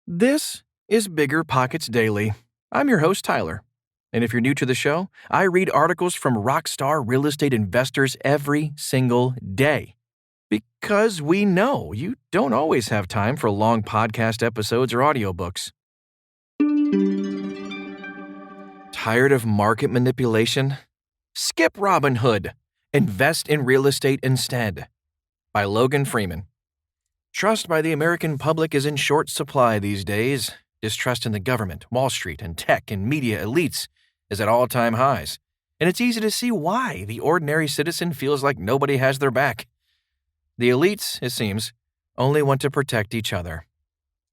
This is BiggerPockets Daily. I'm your host, Tyler. And if you're new to the show, I read articles from rockstar real estate investors every single day. Because we know you don't always have time for long podcast episodes or audiobooks. Tired of market manipulation? Skip Robinhood. Invest in real estate instead. By Logan Freeman. Trust by the American public is in short supply these days. Distrust in the government, Wall Street, and tech and media elites is at all-time highs. And it's easy to see why the ordinary citizen feels like nobody has their back. The elites, it seems, only want to protect each other.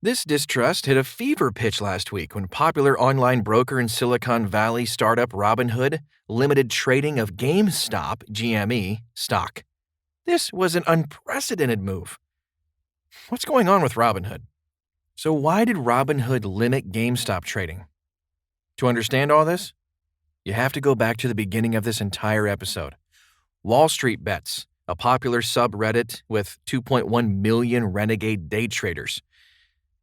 This distrust hit a fever pitch last week when popular online broker and Silicon Valley startup Robinhood limited trading of Gamestop, GME, stock. This was an unprecedented move. What's going on with Robinhood? So why did Robinhood limit GameStop trading? To understand all this, you have to go back to the beginning of this entire episode. WallStreetBets, a popular subreddit with 2.1 million renegade day traders.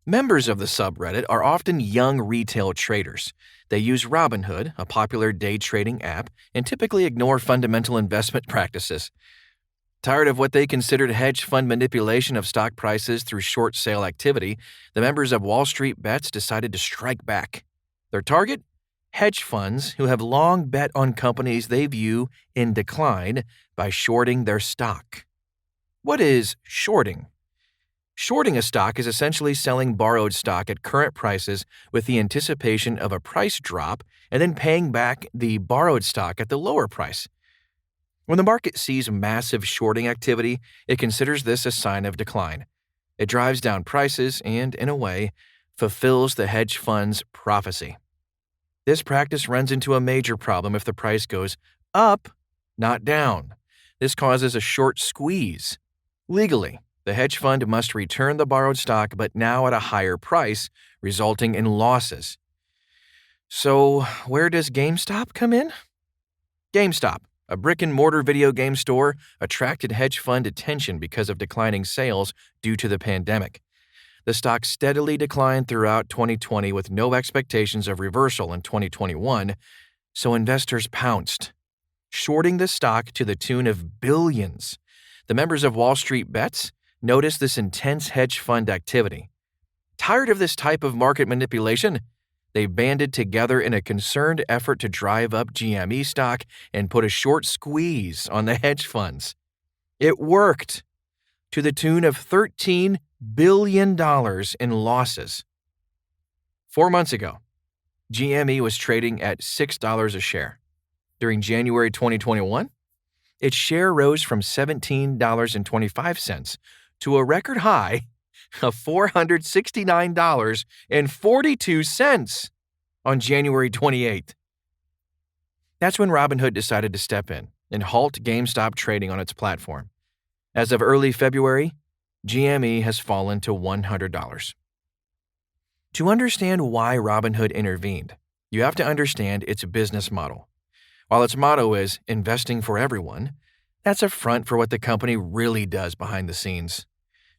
Members of the subreddit are often young retail traders. They use Robinhood, a popular day trading app, and typically ignore fundamental investment practices. Tired of what they considered hedge fund manipulation of stock prices through short sale activity, the members of WallStreetBets decided to strike back. Their target? Hedge funds who have long bet on companies they view in decline by shorting their stock. What is shorting? Shorting a stock is essentially selling borrowed stock at current prices with the anticipation of a price drop and then paying back the borrowed stock at the lower price. When the market sees massive shorting activity, it considers this a sign of decline. It drives down prices and, in a way, fulfills the hedge fund's prophecy. This practice runs into a major problem if the price goes up, not down. This causes a short squeeze. Legally, the hedge fund must return the borrowed stock, but now at a higher price, resulting in losses. So, where does GameStop come in? GameStop, a brick-and-mortar video game store, attracted hedge fund attention because of declining sales due to the pandemic. The stock steadily declined throughout 2020 with no expectations of reversal in 2021, so investors pounced, shorting the stock to the tune of billions. The members of WallStreetBets noticed this intense hedge fund activity. Tired of this type of market manipulation, they banded together in a concerned effort to drive up GME stock and put a short squeeze on the hedge funds. It worked, to the tune of $13 billion in losses. 4 months ago, GME was trading at $6 a share. During January 2021, its share rose from $17.25 to a record high of $469.42 on January 28th. That's when Robinhood decided to step in and halt GameStop trading on its platform. As of early February, GME has fallen to $100. To understand why Robinhood intervened, you have to understand its business model. While its motto is investing for everyone, that's a front for what the company really does behind the scenes.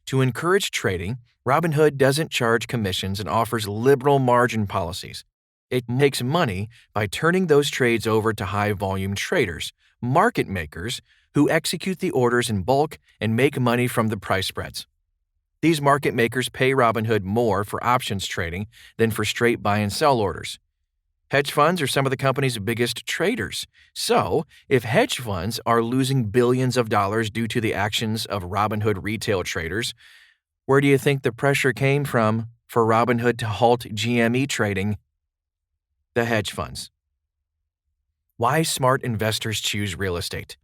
To encourage trading, Robinhood doesn't charge commissions and offers liberal margin policies. It makes money by turning those trades over to high-volume traders, market makers, who execute the orders in bulk and make money from the price spreads. These market makers pay Robinhood more for options trading than for straight buy and sell orders. Hedge funds are some of the company's biggest traders. So, if hedge funds are losing billions of dollars due to the actions of Robinhood retail traders, where do you think the pressure came from for Robinhood to halt GME trading? The hedge funds. Why smart investors choose real estate.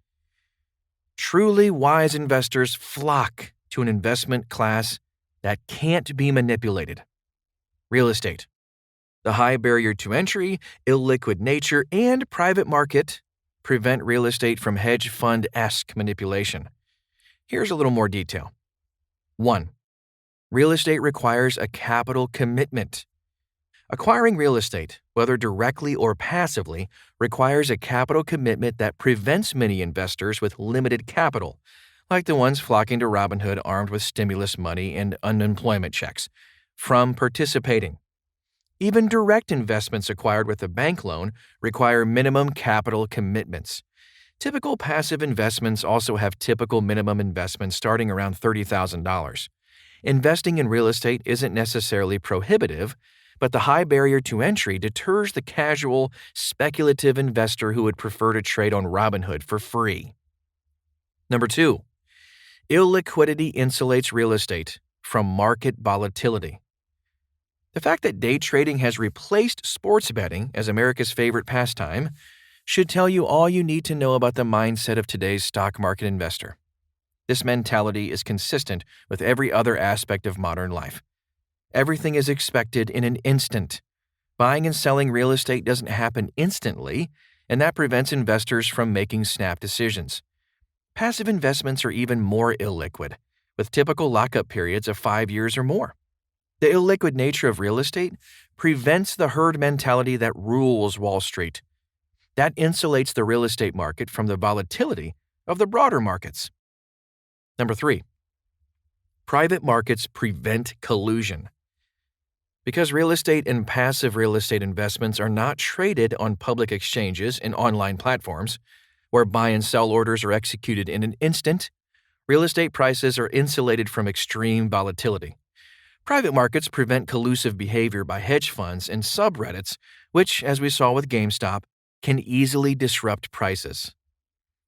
Truly wise investors flock to an investment class that can't be manipulated. Real estate. The high barrier to entry, illiquid nature, and private market prevent real estate from hedge fund-esque manipulation. Here's a little more detail. 1. Real estate requires a capital commitment. Acquiring real estate, whether directly or passively, requires a capital commitment that prevents many investors with limited capital, like the ones flocking to Robinhood armed with stimulus money and unemployment checks, from participating. Even direct investments acquired with a bank loan require minimum capital commitments. Typical passive investments also have typical minimum investments starting around $30,000. Investing in real estate isn't necessarily prohibitive, but the high barrier to entry deters the casual, speculative investor who would prefer to trade on Robinhood for free. Number 2, illiquidity insulates real estate from market volatility. The fact that day trading has replaced sports betting as America's favorite pastime should tell you all you need to know about the mindset of today's stock market investor. This mentality is consistent with every other aspect of modern life. Everything is expected in an instant. Buying and selling real estate doesn't happen instantly, and that prevents investors from making snap decisions. Passive investments are even more illiquid, with typical lockup periods of 5 years or more. The illiquid nature of real estate prevents the herd mentality that rules Wall Street. That insulates the real estate market from the volatility of the broader markets. Number 3, private markets prevent collusion. Because real estate and passive real estate investments are not traded on public exchanges and online platforms, where buy and sell orders are executed in an instant, real estate prices are insulated from extreme volatility. Private markets prevent collusive behavior by hedge funds and subreddits, which, as we saw with Gamestop, can easily disrupt prices.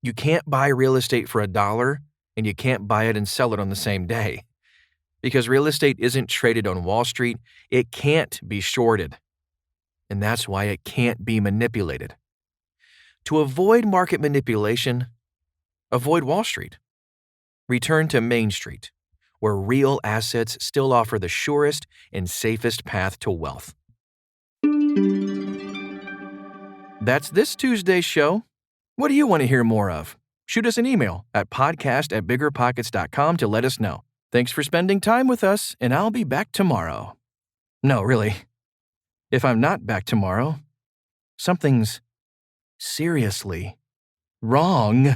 You can't buy real estate for $1, and you can't buy it and sell it on the same day. Because real estate isn't traded on Wall Street, it can't be shorted. And that's why it can't be manipulated. To avoid market manipulation, avoid Wall Street. Return to Main Street, where real assets still offer the surest and safest path to wealth. That's this Tuesday's show. What do you want to hear more of? Shoot us an email at podcast@biggerpockets.com to let us know. Thanks for spending time with us, and I'll be back tomorrow. No, really. If I'm not back tomorrow, something's seriously wrong.